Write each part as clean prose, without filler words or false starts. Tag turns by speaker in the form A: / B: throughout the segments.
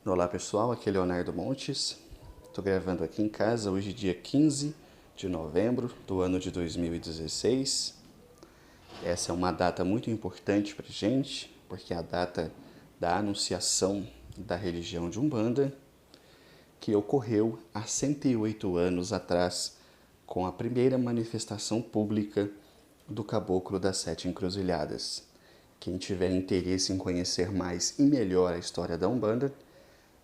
A: Olá pessoal, aqui é Leonardo Montes. Estou gravando aqui em casa hoje, dia 15 de novembro do ano de 2016. Essa é uma data muito importante para a gente, porque é a data da anunciação da religião de Umbanda, que ocorreu há 108 anos atrás, com a primeira manifestação pública do Caboclo das Sete Encruzilhadas. Quem tiver interesse em conhecer mais e melhor a história da Umbanda,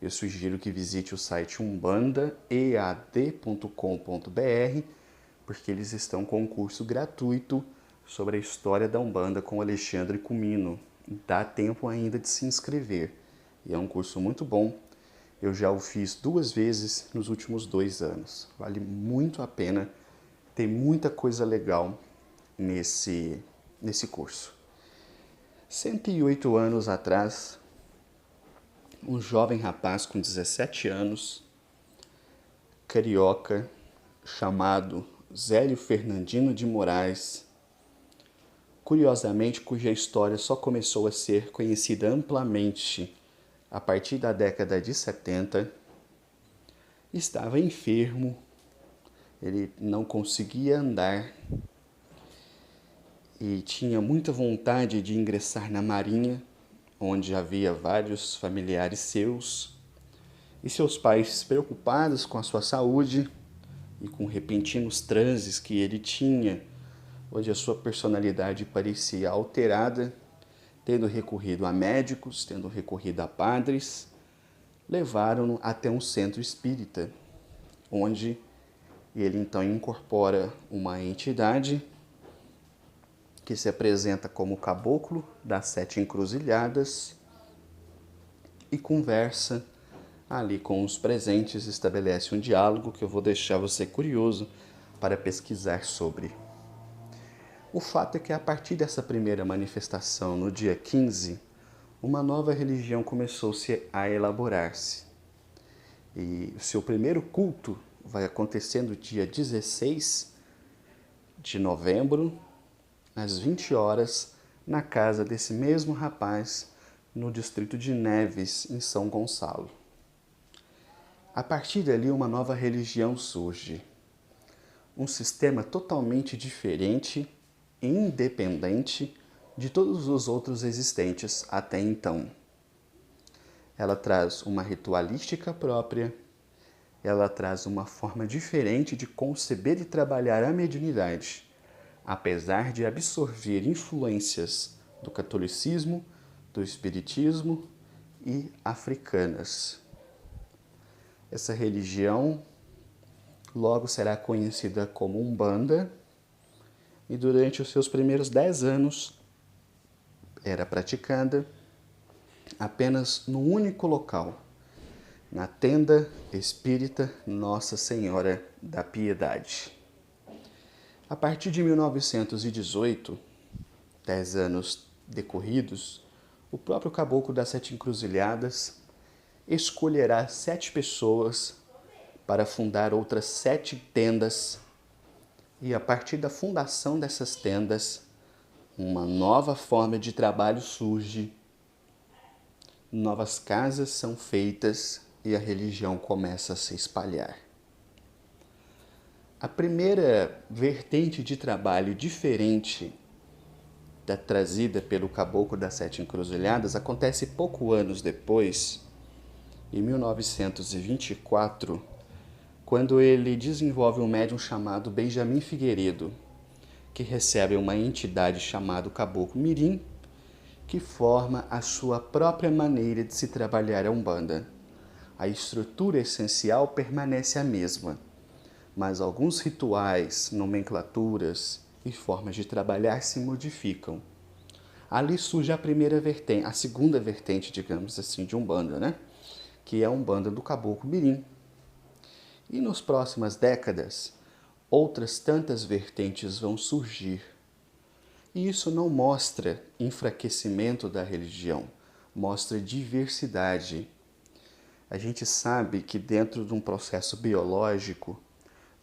A: eu sugiro que visite o site umbandaead.com.br, porque eles estão com um curso gratuito sobre a história da Umbanda com Alexandre Cumino. Dá tempo ainda de se inscrever. E é um curso muito bom. Eu já o fiz 2 vezes nos últimos 2 anos. Vale muito a pena. Tem muita coisa legal nesse curso. 108 anos atrás, um jovem rapaz com 17 anos, carioca, chamado Zélio Fernandino de Moraes, curiosamente cuja história só começou a ser conhecida amplamente a partir da década de 70, estava enfermo, ele não conseguia andar e tinha muita vontade de ingressar na Marinha, onde havia vários familiares seus, e seus pais, preocupados com a sua saúde e com repentinos transes que ele tinha, onde a sua personalidade parecia alterada, tendo recorrido a médicos, tendo recorrido a padres, levaram-no até um centro espírita, onde ele então incorpora uma entidade que se apresenta como o Caboclo das Sete Encruzilhadas e conversa ali com os presentes, estabelece um diálogo que eu vou deixar você curioso para pesquisar sobre. O fato é que a partir dessa primeira manifestação, no dia 15, uma nova religião começou-se a elaborar-se. E o seu primeiro culto vai acontecer no dia 16 de novembro, às 20 horas, na casa desse mesmo rapaz, no distrito de Neves, em São Gonçalo. A partir dali, uma nova religião surge. Um sistema totalmente diferente e independente de todos os outros existentes até então. Ela traz uma ritualística própria, ela traz uma forma diferente de conceber e trabalhar a mediunidade, apesar de absorver influências do catolicismo, do espiritismo e africanas. Essa religião logo será conhecida como Umbanda e durante os seus primeiros 10 anos era praticada apenas num único local, na tenda espírita Nossa Senhora da Piedade. A partir de 1918, 10 anos decorridos, o próprio Caboclo das Sete Encruzilhadas escolherá 7 pessoas para fundar outras 7 tendas, e a partir da fundação dessas tendas, uma nova forma de trabalho surge, novas casas são feitas e a religião começa a se espalhar. A primeira vertente de trabalho diferente da trazida pelo Caboclo das Sete Encruzilhadas acontece pouco anos depois, em 1924, quando ele desenvolve um médium chamado Benjamin Figueiredo, que recebe uma entidade chamada Caboclo Mirim, que forma a sua própria maneira de se trabalhar a Umbanda. A estrutura essencial permanece a mesma, mas alguns rituais, nomenclaturas e formas de trabalhar se modificam. Ali surge a primeira vertente, a segunda vertente, digamos assim, de Umbanda, né? Que é a Umbanda do Caboclo Mirim. E nas próximas décadas, outras tantas vertentes vão surgir. E isso não mostra enfraquecimento da religião, mostra diversidade. A gente sabe que dentro de um processo biológico,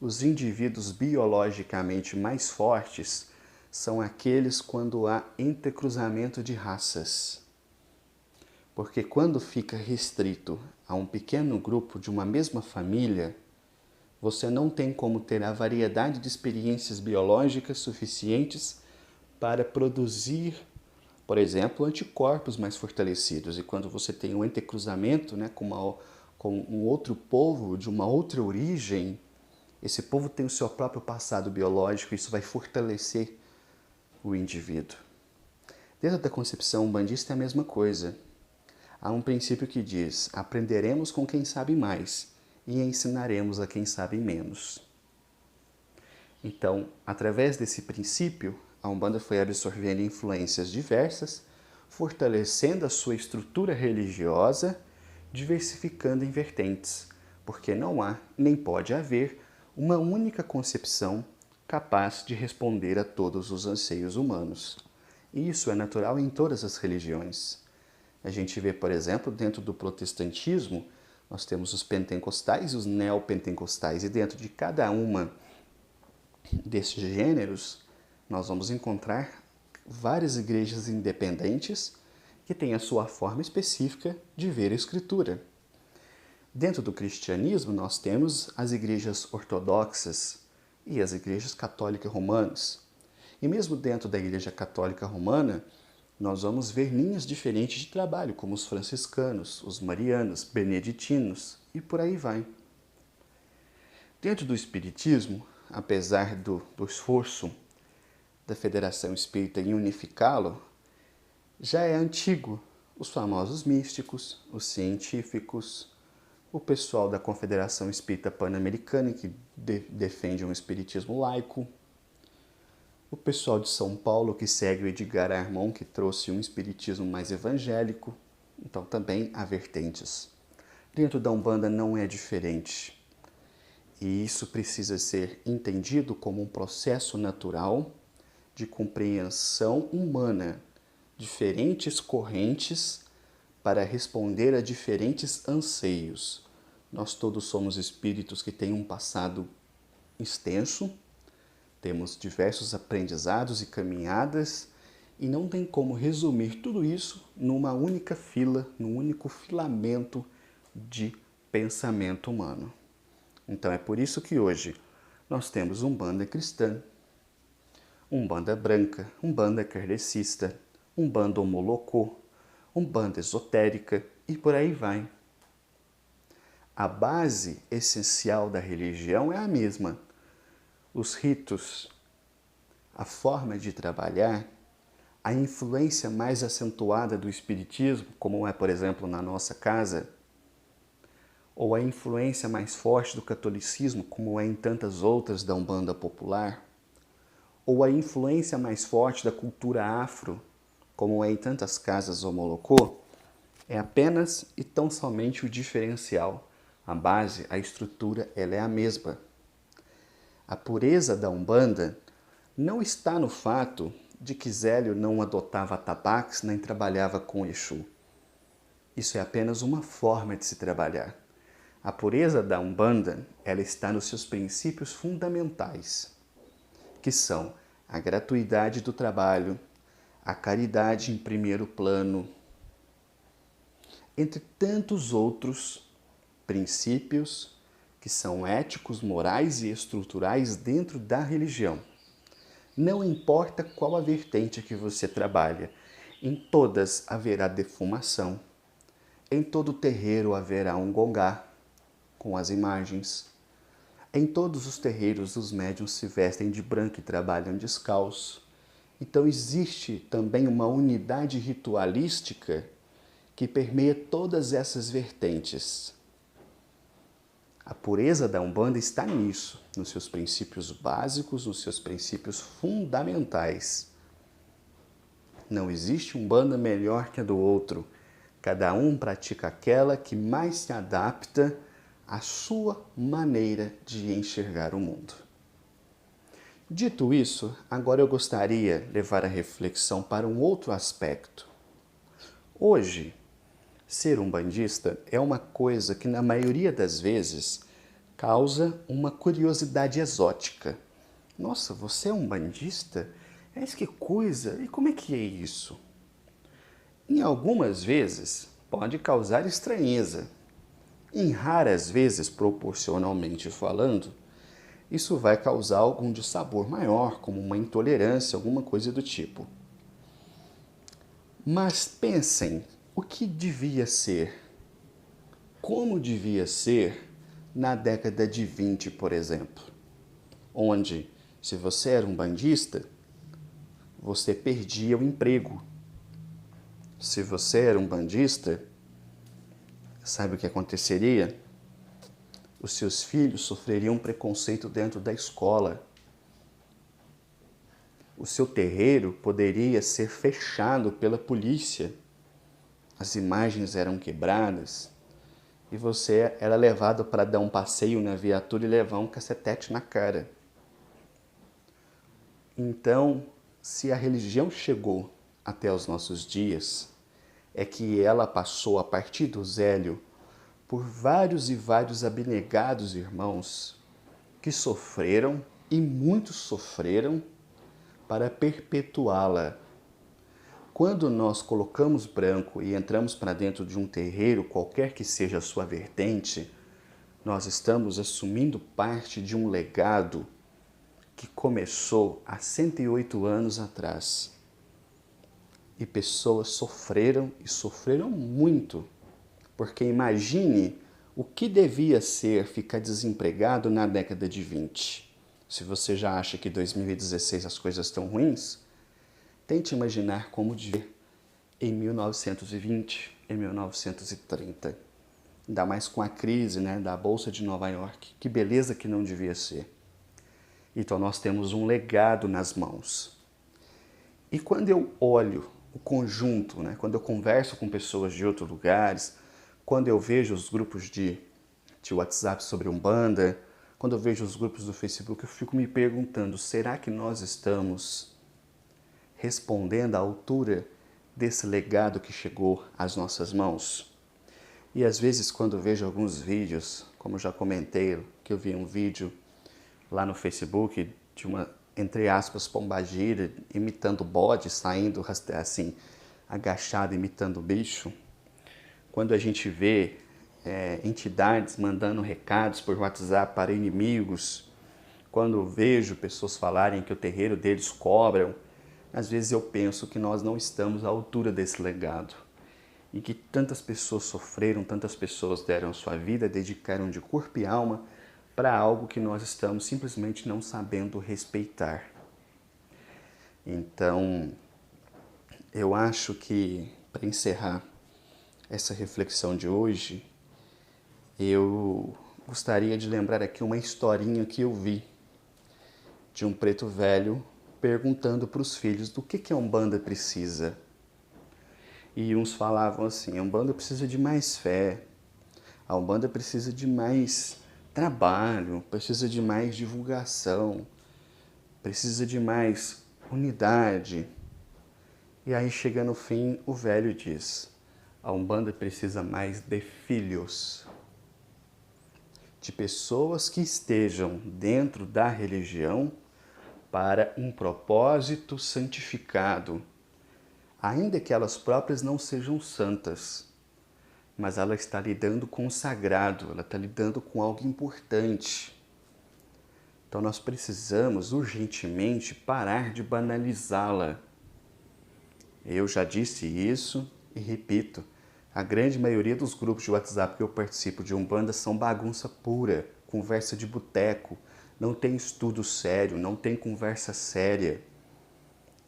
A: os indivíduos biologicamente mais fortes são aqueles quando há entrecruzamento de raças. Porque quando fica restrito a um pequeno grupo de uma mesma família, você não tem como ter a variedade de experiências biológicas suficientes para produzir, por exemplo, anticorpos mais fortalecidos. E quando você tem um entrecruzamento, né, com um outro povo de uma outra origem, esse povo tem o seu próprio passado biológico e isso vai fortalecer o indivíduo. Dentro da concepção umbandista é a mesma coisa. Há um princípio que diz: aprenderemos com quem sabe mais e ensinaremos a quem sabe menos. Então, através desse princípio, a Umbanda foi absorvendo influências diversas, fortalecendo a sua estrutura religiosa, diversificando em vertentes, porque não há nem pode haver uma única concepção capaz de responder a todos os anseios humanos. E isso é natural em todas as religiões. A gente vê, por exemplo, dentro do protestantismo, nós temos os pentecostais e os neopentecostais, e dentro de cada uma desses gêneros, nós vamos encontrar várias igrejas independentes que têm a sua forma específica de ver a Escritura. Dentro do cristianismo, nós temos as igrejas ortodoxas e as igrejas católicas romanas. E mesmo dentro da Igreja Católica Romana, nós vamos ver linhas diferentes de trabalho, como os franciscanos, os marianos, beneditinos e por aí vai. Dentro do Espiritismo, apesar do esforço da Federação Espírita em unificá-lo, já é antigo os famosos místicos, os científicos, o pessoal da Confederação Espírita Pan-Americana, que defende um espiritismo laico, o pessoal de São Paulo, que segue o Edgar Armon, que trouxe um espiritismo mais evangélico. Então também há vertentes. Dentro da Umbanda não é diferente. E isso precisa ser entendido como um processo natural de compreensão humana, diferentes correntes para responder a diferentes anseios. Nós todos somos espíritos que têm um passado extenso, temos diversos aprendizados e caminhadas, e não tem como resumir tudo isso numa única fila, num único filamento de pensamento humano. Então é por isso que hoje nós temos Umbanda cristã, Umbanda branca, Umbanda kardecista, Umbanda homolocô, Umbanda esotérica e por aí vai. A base essencial da religião é a mesma. Os ritos, a forma de trabalhar, a influência mais acentuada do espiritismo, como é, por exemplo, na nossa casa, ou a influência mais forte do catolicismo, como é em tantas outras da Umbanda popular, ou a influência mais forte da cultura afro, como é em tantas casas homolocô, é apenas e tão somente o diferencial. A base, a estrutura, ela é a mesma. A pureza da Umbanda não está no fato de que Zélio não adotava atabaques nem trabalhava com Exu. Isso é apenas uma forma de se trabalhar. A pureza da Umbanda, ela está nos seus princípios fundamentais, que são a gratuidade do trabalho, a caridade em primeiro plano, entre tantos outros princípios que são éticos, morais e estruturais dentro da religião. Não importa qual a vertente que você trabalha, em todas haverá defumação, em todo terreiro haverá um gongá com as imagens, em todos os terreiros os médiuns se vestem de branco e trabalham descalço. Então existe também uma unidade ritualística que permeia todas essas vertentes. A pureza da Umbanda está nisso, nos seus princípios básicos, nos seus princípios fundamentais. Não existe Umbanda melhor que a do outro. Cada um pratica aquela que mais se adapta à sua maneira de enxergar o mundo. Dito isso, agora eu gostaria de levar a reflexão para um outro aspecto. Hoje, ser umbandista é uma coisa que, na maioria das vezes, causa uma curiosidade exótica. Nossa, você é umbandista? Mas que coisa! E como é que é isso? Em algumas vezes, pode causar estranheza. Em raras vezes, proporcionalmente falando, isso vai causar algum dissabor maior, como uma intolerância, alguma coisa do tipo. Mas pensem, o que devia ser? Como devia ser na década de 20, por exemplo? Onde, se você era um bandista, você perdia o emprego. Se você era um bandista, sabe o que aconteceria? Os seus filhos sofreriam preconceito dentro da escola. O seu terreiro poderia ser fechado pela polícia. As imagens eram quebradas e você era levado para dar um passeio na viatura e levar um cacetete na cara. Então, se a religião chegou até os nossos dias, é que ela passou a partir do Zélio por vários e vários abnegados irmãos que sofreram e muitos sofreram para perpetuá-la. Quando nós colocamos branco e entramos para dentro de um terreiro, qualquer que seja a sua vertente, nós estamos assumindo parte de um legado que começou há 108 anos atrás. E pessoas sofreram e sofreram muito, porque imagine o que devia ser ficar desempregado na década de 20. Se você já acha que em 2016 as coisas estão ruins, tente imaginar como devia em 1920, em 1930. Ainda mais com a crise, da Bolsa de Nova York. Que beleza que não devia ser. Então nós temos um legado nas mãos. E quando eu olho o conjunto, quando eu converso com pessoas de outros lugares, quando eu vejo os grupos de WhatsApp sobre Umbanda, quando eu vejo os grupos do Facebook, eu fico me perguntando, será que nós estamos respondendo à altura desse legado que chegou às nossas mãos? E às vezes quando eu vejo alguns vídeos, como eu já comentei, que eu vi um vídeo lá no Facebook de uma, entre aspas, pombagira imitando bode, saindo assim, agachado, imitando bicho. Quando a gente vê entidades mandando recados por WhatsApp para inimigos, quando eu vejo pessoas falarem que o terreiro deles cobram, às vezes eu penso que nós não estamos à altura desse legado. E que tantas pessoas sofreram, tantas pessoas deram sua vida, dedicaram de corpo e alma para algo que nós estamos simplesmente não sabendo respeitar. Então, eu acho que, para encerrar essa reflexão de hoje, eu gostaria de lembrar aqui uma historinha que eu vi de um preto velho perguntando para os filhos do que a Umbanda precisa. E uns falavam assim, a Umbanda precisa de mais fé, a Umbanda precisa de mais trabalho, precisa de mais divulgação, precisa de mais unidade. E aí chega no fim, o velho diz, a Umbanda precisa mais de filhos, de pessoas que estejam dentro da religião para um propósito santificado, ainda que elas próprias não sejam santas, mas ela está lidando com o sagrado, ela está lidando com algo importante. Então nós precisamos urgentemente parar de banalizá-la. Eu já disse isso e repito, a grande maioria dos grupos de WhatsApp que eu participo de Umbanda são bagunça pura, conversa de boteco, não tem estudo sério, não tem conversa séria.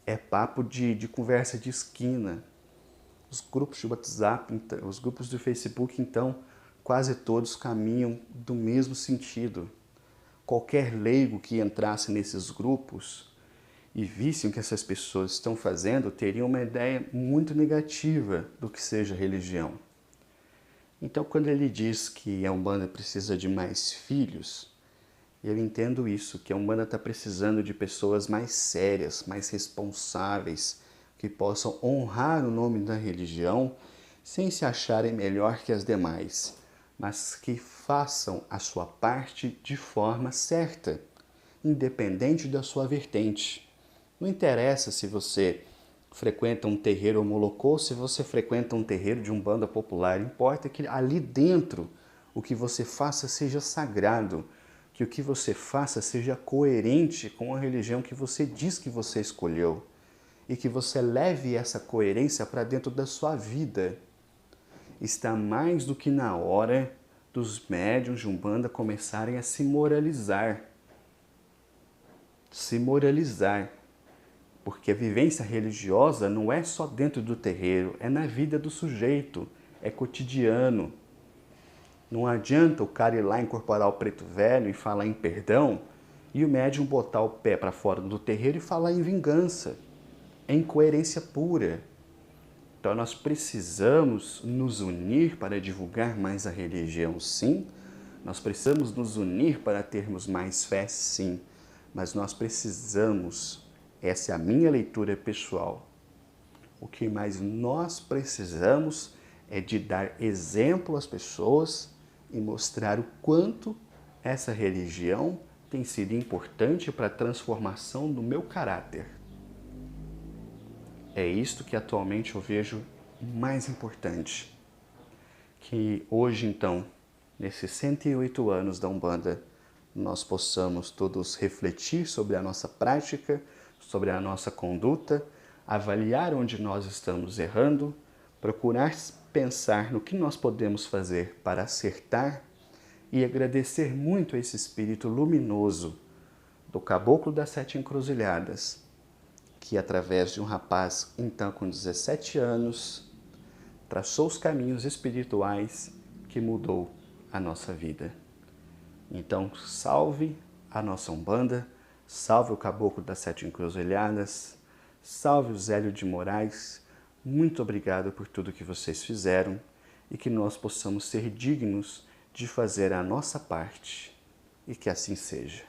A: É papo de conversa de esquina. Os grupos de WhatsApp, os grupos do Facebook, então, quase todos caminham do mesmo sentido. Qualquer leigo que entrasse nesses grupos e visse o que essas pessoas estão fazendo, teria uma ideia muito negativa do que seja religião. Então, quando ele diz que a Umbanda precisa de mais filhos, eu entendo isso, que a Umbanda está precisando de pessoas mais sérias, mais responsáveis, que possam honrar o nome da religião sem se acharem melhor que as demais, mas que façam a sua parte de forma certa, independente da sua vertente. Não interessa se você frequenta um terreiro homolocô, se você frequenta um terreiro de umbanda popular, importa que ali dentro o que você faça seja sagrado, que o que você faça seja coerente com a religião que você diz que você escolheu e que você leve essa coerência para dentro da sua vida. Está mais do que na hora dos médiuns de umbanda começarem a se moralizar. Se moralizar. Porque a vivência religiosa não é só dentro do terreiro, é na vida do sujeito, é cotidiano. Não adianta o cara ir lá incorporar o preto velho e falar em perdão e o médium botar o pé para fora do terreiro e falar em vingança. É incoerência pura. Então nós precisamos nos unir para divulgar mais a religião, sim. Nós precisamos nos unir para termos mais fé, sim. Mas nós precisamos, essa é a minha leitura pessoal, o que mais nós precisamos é de dar exemplo às pessoas e mostrar o quanto essa religião tem sido importante para a transformação do meu caráter. É isto que atualmente eu vejo mais importante. Que hoje, então, nesses 108 anos da Umbanda, nós possamos todos refletir sobre a nossa prática, sobre a nossa conduta, avaliar onde nós estamos errando, procurar pensar no que nós podemos fazer para acertar e agradecer muito a esse espírito luminoso do Caboclo das Sete Encruzilhadas, que através de um rapaz, então com 17 anos, traçou os caminhos espirituais que mudou a nossa vida. Então, salve a nossa Umbanda, salve o Caboclo das Sete Encruzilhadas, salve o Zélio de Moraes. Muito obrigado por tudo que vocês fizeram e que nós possamos ser dignos de fazer a nossa parte. E que assim seja.